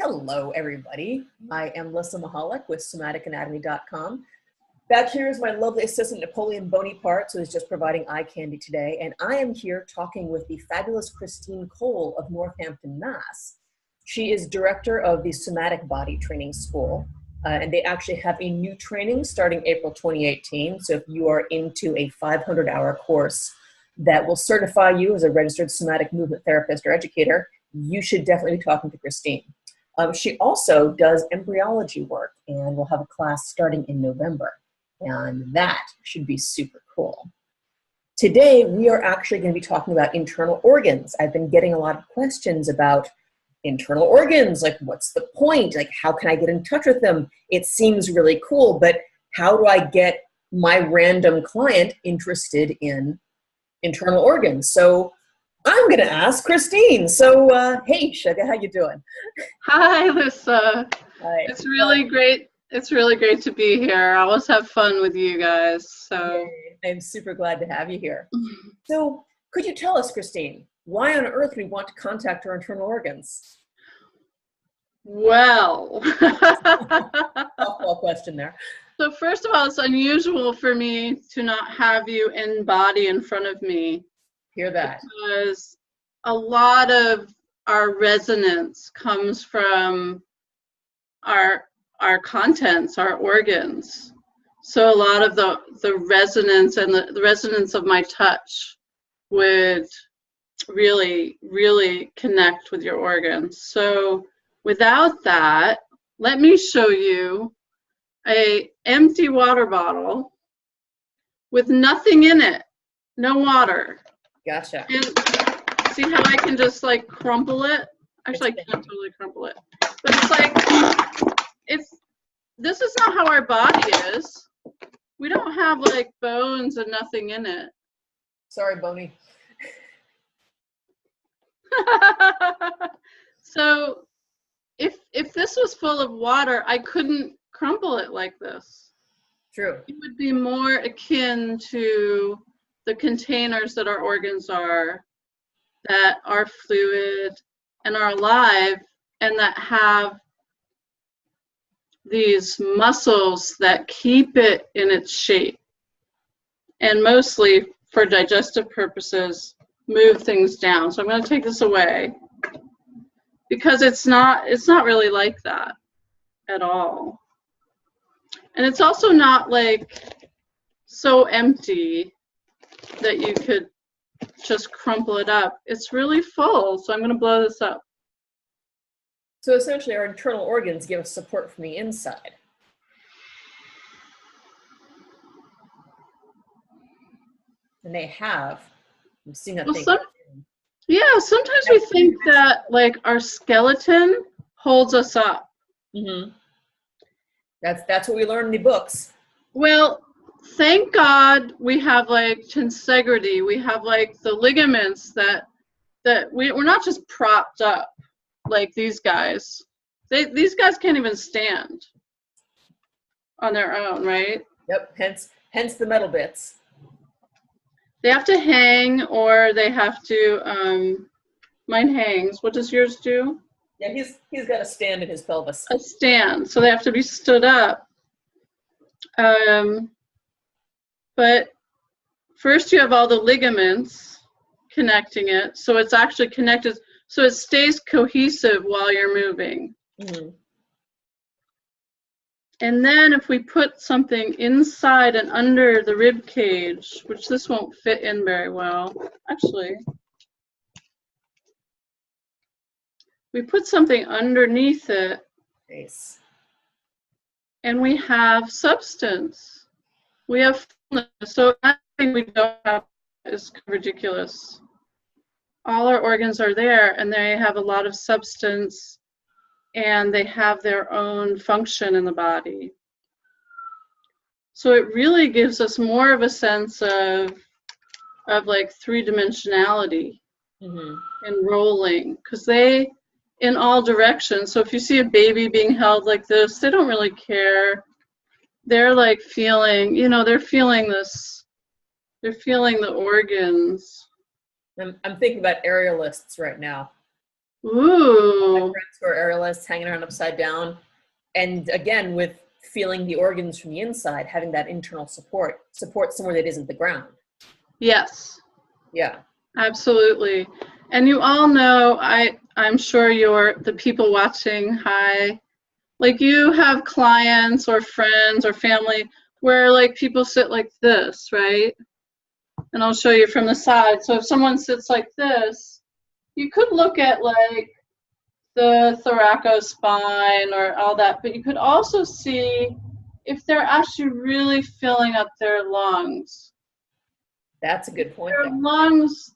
Hello, everybody. I am Lissa Michalak with SomaticAnatomy.com. Back here is my lovely assistant, Napoleon Bonaparte, who is just providing eye candy today. And I am here talking with the fabulous Christine Cole of Northampton, Mass. She is director of the Somatic Body Training School. And they actually have a new training starting April 2018. So if you are into a 500-hour course that will certify you as a registered somatic movement therapist or educator, you should definitely be talking to Christine. She also does embryology work, and we'll have a class starting in November, and that should be super cool. Today, we are actually going to be talking about internal organs. I've been getting a lot of questions about internal organs, like what's the point? Like, how can I get in touch with them? It seems really cool, but how do I get my random client interested in internal organs? So I'm going to ask Christine. So, hey, Sugar, how you doing? Hi, Lissa. Hi. It's really great. It's really great to be here. I always have fun with you guys. So I'm super glad to have you here. So could you tell us, Christine, why on earth we want to contact our internal organs? Well, softball question there. So first of all, it's unusual for me to not have you in body in front of me. Hear that. Because a lot of our resonance comes from our contents, our organs. So a lot of the resonance and the resonance of my touch would really, really connect with your organs. So without that, let me show you an empty water bottle with nothing in it, no water. Gotcha. And see how I can just like crumple it? Actually, I can't totally crumple it. But it's like, this is not how our body is. We don't have like bones and nothing in it. Sorry, Boney. So if this was full of water, I couldn't crumple it like this. True. It would be more akin to the containers that our organs are, that are fluid and are alive, and that have these muscles that keep it in its shape, and mostly for digestive purposes move things down. So I'm going to take this away because it's not really like that at all. And it's also not like so empty that you could just crumple it up. It's really full, so I'm going to blow this up. So essentially our internal organs give us support from the inside. And they have. I'm seeing that thing. Yeah, sometimes we think that like our skeleton holds us up. Mm-hmm. That's what we learn in the books. Well, thank God we have like tensegrity. We have like the ligaments that we're not just propped up like these guys. These guys can't even stand on their own, right? Yep. Hence the metal bits. They have to hang, or they have to. Mine hangs. What does yours do? Yeah, he's got a stand in his pelvis. A stand, so they have to be stood up. But first you have all the ligaments connecting it, so it's actually connected, so it stays cohesive while you're moving. Mm-hmm. And then if we put something inside and under the rib cage, which this won't fit in very well, actually. We put something underneath it. Nice. And we have substance. We have fullness. So anything we don't have is ridiculous. All our organs are there, and they have a lot of substance, and they have their own function in the body. So it really gives us more of a sense of like three-dimensionality. Mm-hmm. And rolling, because they in all directions. So if you see a baby being held like this, they don't really care. They're like feeling, they're feeling this, they're feeling the organs. I'm thinking about aerialists right now. Ooh. My friends who are airless, hanging around upside down. And again, with feeling the organs from the inside, having that internal support somewhere that isn't the ground. Yes. Yeah. Absolutely. And you all know, I'm sure the people watching, hi, like you have clients or friends or family where like people sit like this, right? And I'll show you from the side. So if someone sits like this, you could look at like the thoracospine or all that, but you could also see if they're actually really filling up their lungs. That's a good point. Their lungs,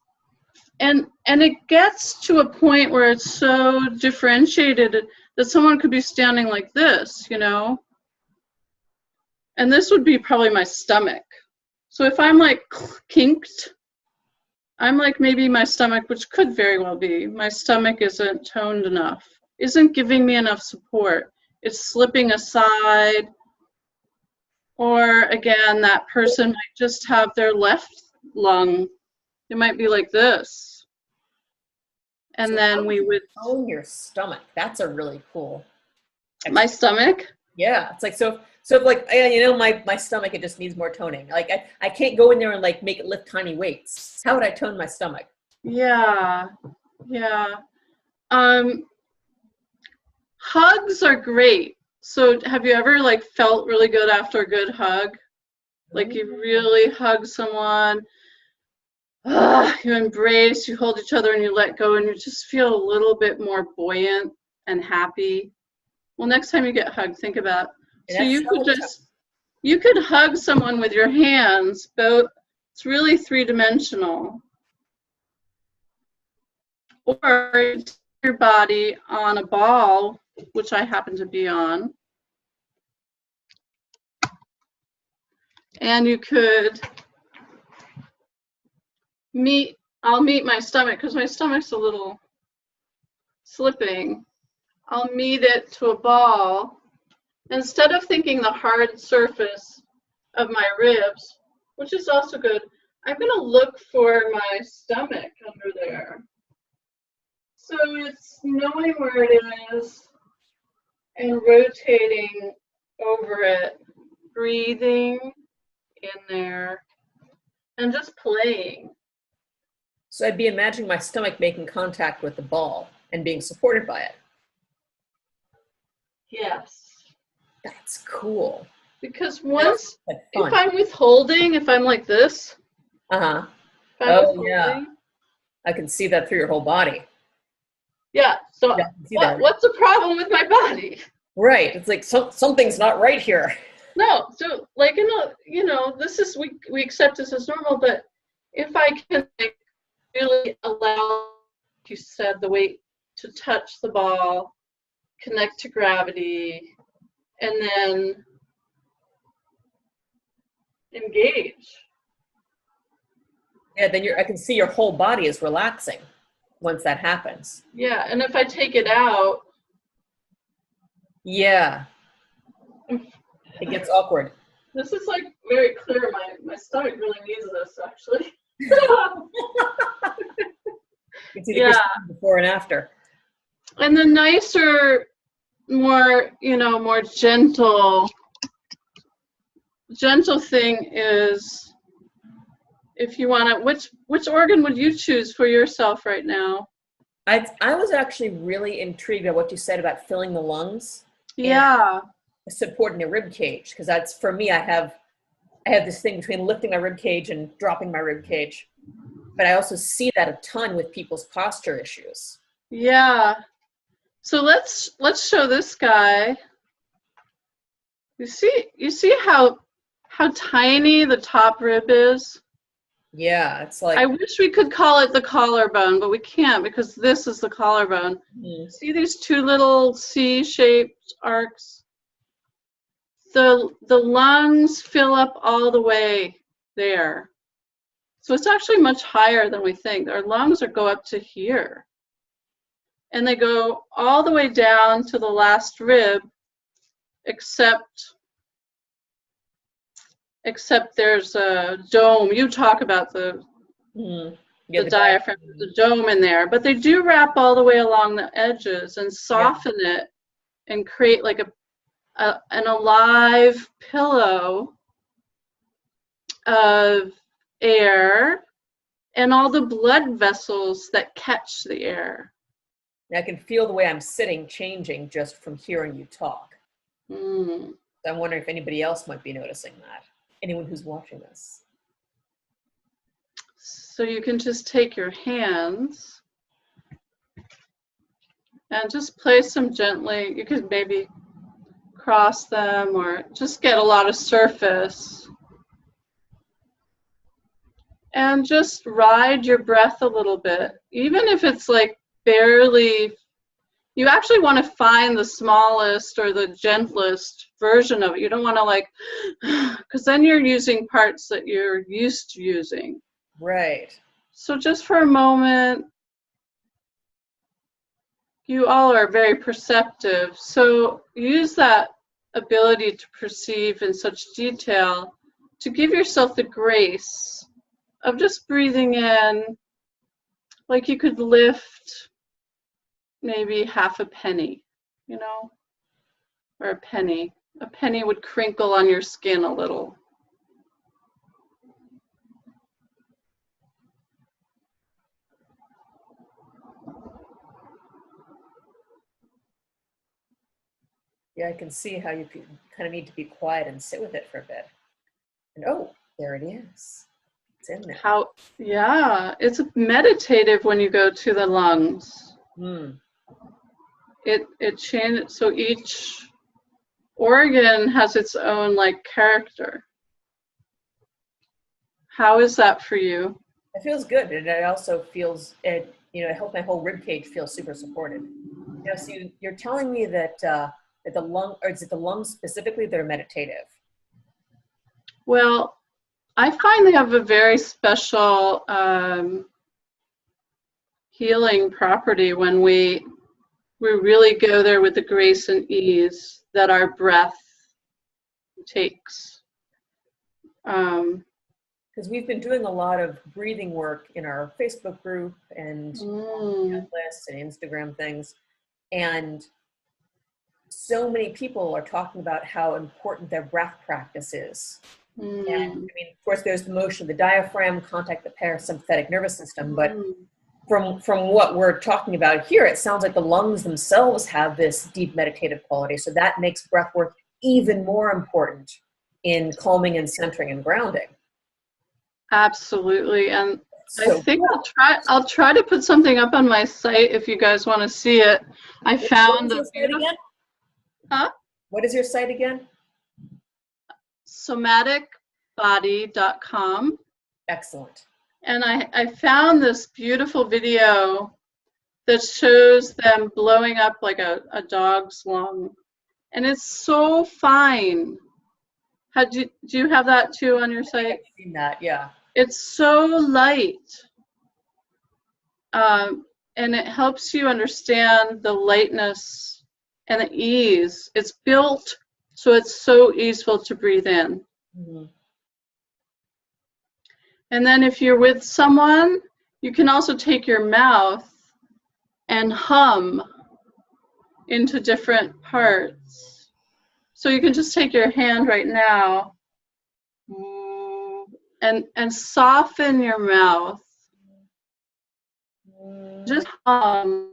and it gets to a point where it's so differentiated that someone could be standing like this, you know? And this would be probably my stomach. So if I'm like kinked, I'm like maybe my stomach, which could very well be, my stomach isn't toned enough, isn't giving me enough support. It's slipping aside. Or again, that person might just have their left lung. It might be like this. And so then we would tone your stomach. That's a really cool. My stomach? Yeah. It's like, so like, you know, my stomach, it just needs more toning. Like I can't go in there and like make it lift tiny weights. How would I tone my stomach? Yeah. Yeah. Hugs are great. So have you ever like felt really good after a good hug? Like you really hug someone, you embrace, you hold each other and you let go and you just feel a little bit more buoyant and happy. Well, next time you get hugged, think about, so you could hug someone with your hands, both, it's really three-dimensional. Or your body on a ball, which I happen to be on. And you could I'll meet my stomach because my stomach's a little slipping. I'll meet it to a ball. Instead of thinking the hard surface of my ribs, which is also good, I'm going to look for my stomach under there. So it's knowing where it is and rotating over it, breathing in there, and just playing. So I'd be imagining my stomach making contact with the ball and being supported by it. Yes. That's cool. Because once, if I'm withholding, if I'm like this. Uh-huh. Oh, yeah. I can see that through your whole body. Yeah. So what's the problem with my body? Right. It's like something's not right here. No. So like, you know, this is, we accept this as normal, but if I can like, really allow, like you said, the weight to touch the ball, connect to gravity, and then engage. Yeah, then I can see your whole body is relaxing once that happens. Yeah, and if I take it out. Yeah. It gets awkward. This is like very clear. My stomach really needs this, actually. You can see the before and after. And the nicer, more, you know, more gentle thing is, if you want to, which organ would you choose for yourself right now? I was actually really intrigued by what you said about filling the lungs. Yeah. Supporting the rib cage, because that's, for me, I have this thing between lifting my rib cage and dropping my rib cage. But I also see that a ton with people's posture issues. Yeah. So let's show this guy. You see how tiny the top rib is? Yeah, it's like, I wish we could call it the collarbone, but we can't because this is the collarbone. Mm-hmm. See these two little C-shaped arcs? The lungs fill up all the way there. So it's actually much higher than we think. Our lungs go up to here. And they go all the way down to the last rib, except there's a dome. You talk about the Yeah, the diaphragm, the dome in there, but they do wrap all the way along the edges and soften it and create like an alive pillow of air and all the blood vessels that catch the air. I can feel the way I'm sitting changing just from hearing you talk. So I'm wondering if anybody else might be noticing that. Anyone who's watching this. So you can just take your hands and just place them gently. You could maybe cross them or just get a lot of surface. And just ride your breath a little bit. Even if it's like barely, you actually want to find the smallest or the gentlest version of it. You don't want to like, because then you're using parts that you're used to using. Right. So just for a moment, you all are very perceptive. So use that ability to perceive in such detail to give yourself the grace of just breathing in, like you could lift maybe half a penny, you know, or a penny. A penny would crinkle on your skin a little. Yeah, I can see how you kind of need to be quiet and sit with it for a bit. And oh, there it is. It's in there. Yeah, it's meditative when you go to the lungs. It changes, so each organ has its own like character. How is that for you? It feels good, and it also feels it. You know, it helps my whole rib cage feel super supported. You know, so you're telling me that that the lung, or is it the lungs specifically that are meditative? Well, I find they have a very special healing property when we really go there with the grace and ease that our breath takes. Because we've been doing a lot of breathing work in our Facebook group and lists and Instagram things, and so many people are talking about how important their breath practice is. And I mean, of course, there's the motion of the diaphragm, contact the parasympathetic nervous system, but from what we're talking about here, it sounds like the lungs themselves have this deep meditative quality. So that makes breath work even more important in calming and centering and grounding. Absolutely. And So I think I'll try to put something up on my site if you guys want to see it. I found a beautiful, What is your site again? somaticbody.com. Excellent. And I found this beautiful video that shows them blowing up like a dog's lung. And it's so fine. Do you have that too on your site? I've seen that, yeah. It's so light. And it helps you understand the lightness and the ease. It's built so it's so easeful to breathe in. And then if you're with someone, you can also take your mouth and hum into different parts. So you can just take your hand right now and soften your mouth. Just hum.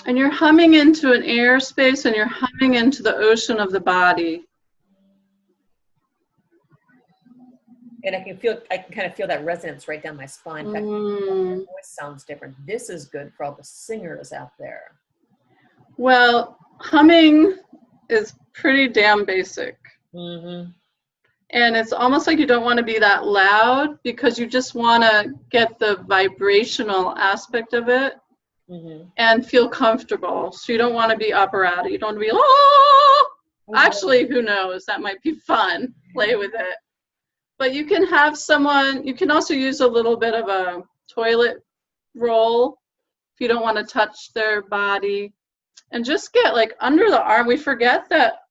And you're humming into an airspace, and you're humming into the ocean of the body. And I can kind of feel that resonance right down my spine. In fact, my voice sounds different. This is good for all the singers out there. Well, humming is pretty damn basic. And it's almost like you don't want to be that loud because you just want to get the vibrational aspect of it and feel comfortable. So you don't want to be operatic. You don't want to be, oh! Actually, who knows? That might be fun. Play with it. But you can have someone, you can also use a little bit of a toilet roll if you don't want to touch their body. And just get like under the arm. We forget that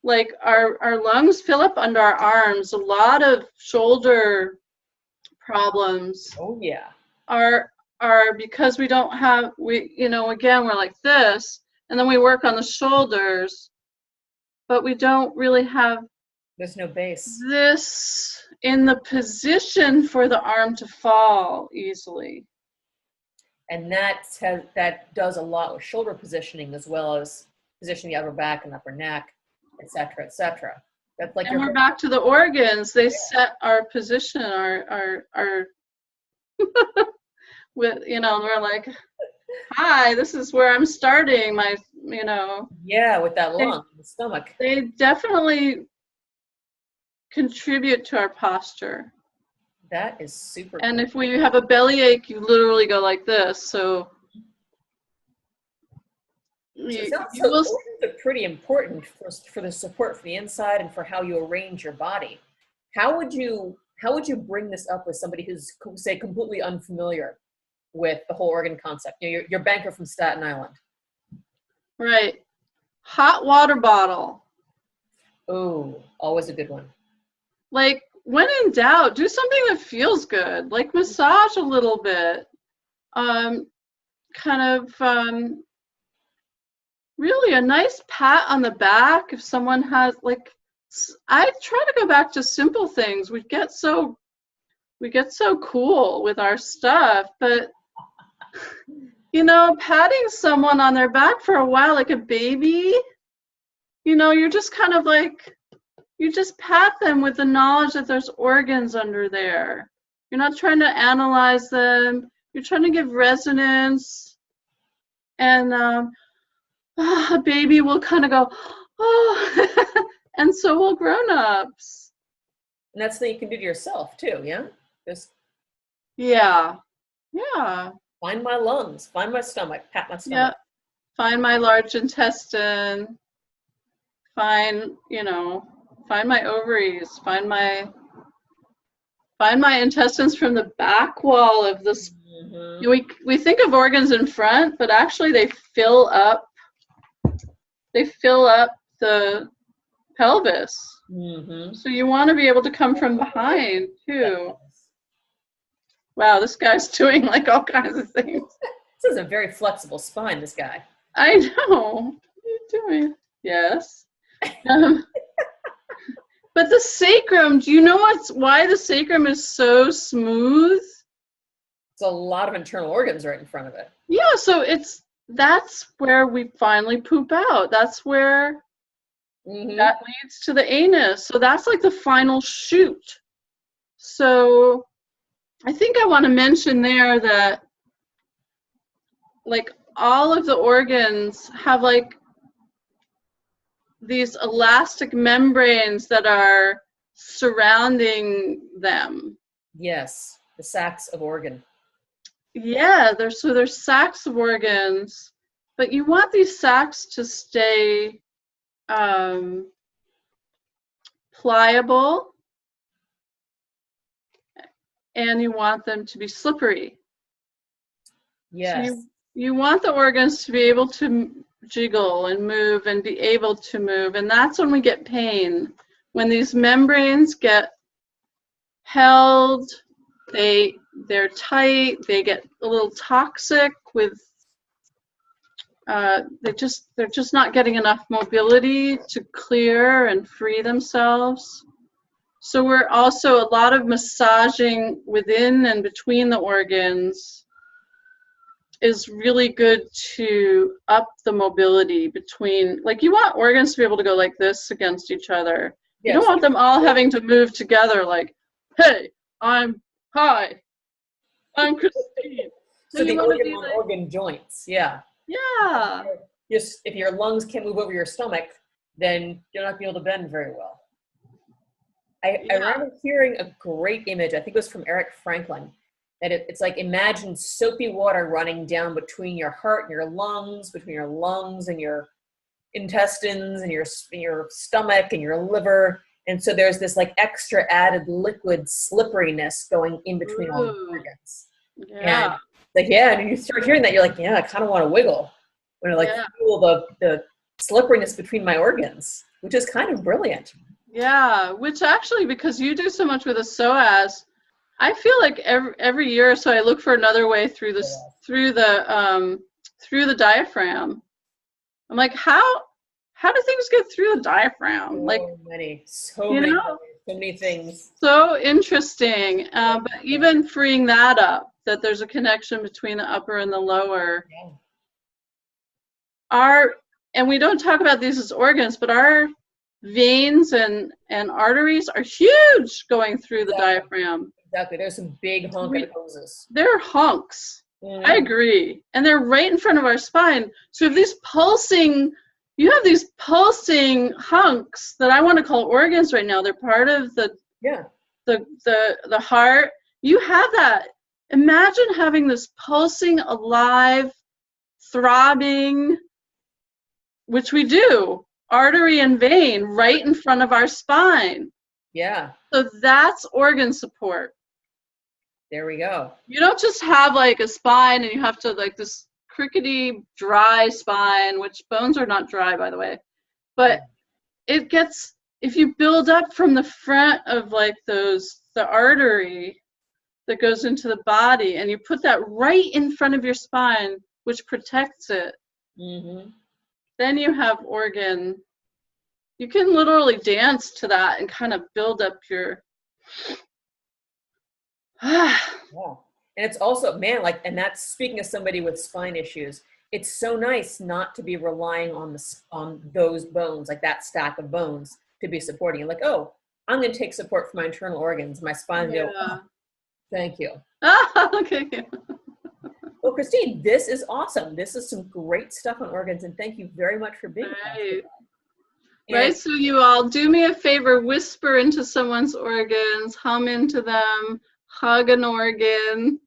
like our lungs fill up under our arms. A lot of shoulder problems Oh yeah. are because we don't have, again, we're like this, and then we work on the shoulders, but we don't really have There's no base. this in the position for the arm to fall easily. And that does a lot with shoulder positioning, as well as positioning the upper back and upper neck, et cetera, et cetera. That's like And we're back to the organs. They set our position, our with, we're like, hi, this is where I'm starting my, Yeah, with that lung, the stomach. They definitely contribute to our posture. That is super And cool. if we have a bellyache, you literally go like this. So Organs are pretty important for the support for the inside and for how you arrange your body. How would you bring this up with somebody who's, say, completely unfamiliar with the whole organ concept? Your banker from Staten Island. Right. Hot water bottle. Oh, always a good one. Like, when in doubt, do something that feels good. Like massage a little bit. Really a nice pat on the back if someone has, like, I try to go back to simple things. We get so cool with our stuff, but patting someone on their back for a while, like a baby, you're just kind of like, you just pat them with the knowledge that there's organs under there. You're not trying to analyze them. You're trying to give resonance. And a baby will kind of go, oh, and so will grown-ups. And that's something you can do to yourself too, yeah? Just Yeah. find my lungs, find my stomach, pat my stomach. Yeah. Find my large intestine. Find my ovaries. Find my intestines from the back wall of this. Mm-hmm. We think of organs in front, but actually they fill up the pelvis. Mm-hmm. So you want to be able to come from behind too. Wow, this guy's doing like all kinds of things. This is a very flexible spine, this guy. I know. What are you doing? Yes. But the sacrum, do you know why the sacrum is so smooth? It's a lot of internal organs right in front of it. Yeah, so that's where we finally poop out. That's where that leads to the anus. So that's like the final chute. So I think I want to mention there that like all of the organs have like these elastic membranes that are surrounding them. Yes, the sacs of organ. Yeah, there's sacs of organs, but you want these sacs to stay pliable, and you want them to be slippery. Yes. So you want the organs to be able to jiggle and move and be able to move, and that's when we get pain. When these membranes get held, they're tight, they get a little toxic with they're just not getting enough mobility to clear and free themselves. So we're also a lot of massaging within and between the organs is really good to up the mobility between, like, you want organs to be able to go like this against each other. Yes. You don't want them all having to move together like, hey, I'm Christine. So the organ joints, yeah. Yeah. If your lungs can't move over your stomach, then you're not going to be able to bend very well. I remember hearing a great image, I think it was from Eric Franklin, that it's like, imagine soapy water running down between your heart and your lungs, between your lungs and your intestines and your stomach and your liver. And so there's this like extra added liquid slipperiness going in between all the organs. Yeah. And like, and you start hearing that, you're like, I kind of want to wiggle. When I feel the slipperiness between my organs. which is kind of brilliant. Yeah, which actually, because you do so much with the psoas, I feel like every year or so I look for another way through the diaphragm. I'm like, how do things get through the diaphragm? Like, So many things. So interesting. But even freeing that up, that there's a connection between the upper and the lower. Yeah. And we don't talk about these as organs, but our veins and arteries are huge going through the diaphragm. Exactly. There's some big honking hoses. They're hunks. I agree. And they're right in front of our spine. So if you have these pulsing hunks that I want to call organs right now. They're part of the heart. You have that. Imagine having this pulsing, alive, throbbing, which we do, artery and vein right in front of our spine. Yeah. So that's organ support. There we go. You don't just have like a spine and you have to like this crickety, dry spine, which bones are not dry, by the way. But it gets, if you build up from the front of like the artery that goes into the body and you put that right in front of your spine, which protects it, then you have organ. You can literally dance to that and kind of build up your yeah. And it's also, man, like, and that's speaking of somebody with spine issues, it's so nice not to be relying on those bones, like that stack of bones, to be supporting you. Like, oh, I'm going to take support from my internal organs, my spine. Go, oh, thank you. Okay. Well, Christine, this is awesome. This is some great stuff on organs, and thank you very much for being here. Right, so you all do me a favor, whisper into someone's organs, hum into them, hug an organ,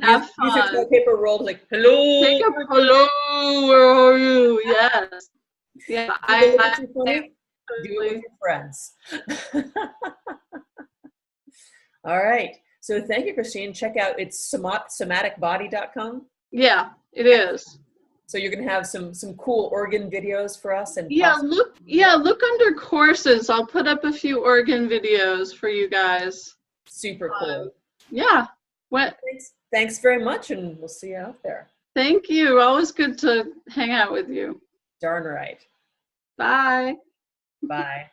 have fun. Use your toilet paper roll to like, hello. Take a hello, where are you? Yes. Yeah, do it with your friends. All right. So thank you, Christine. Check out, it's somaticbody.com. Yeah, it is. So you're gonna have some cool organ videos for us, and look under courses. I'll put up a few organ videos for you guys. Super cool. Yeah. Thanks very much, and we'll see you out there. Thank you. Always good to hang out with you. Darn right. Bye. Bye.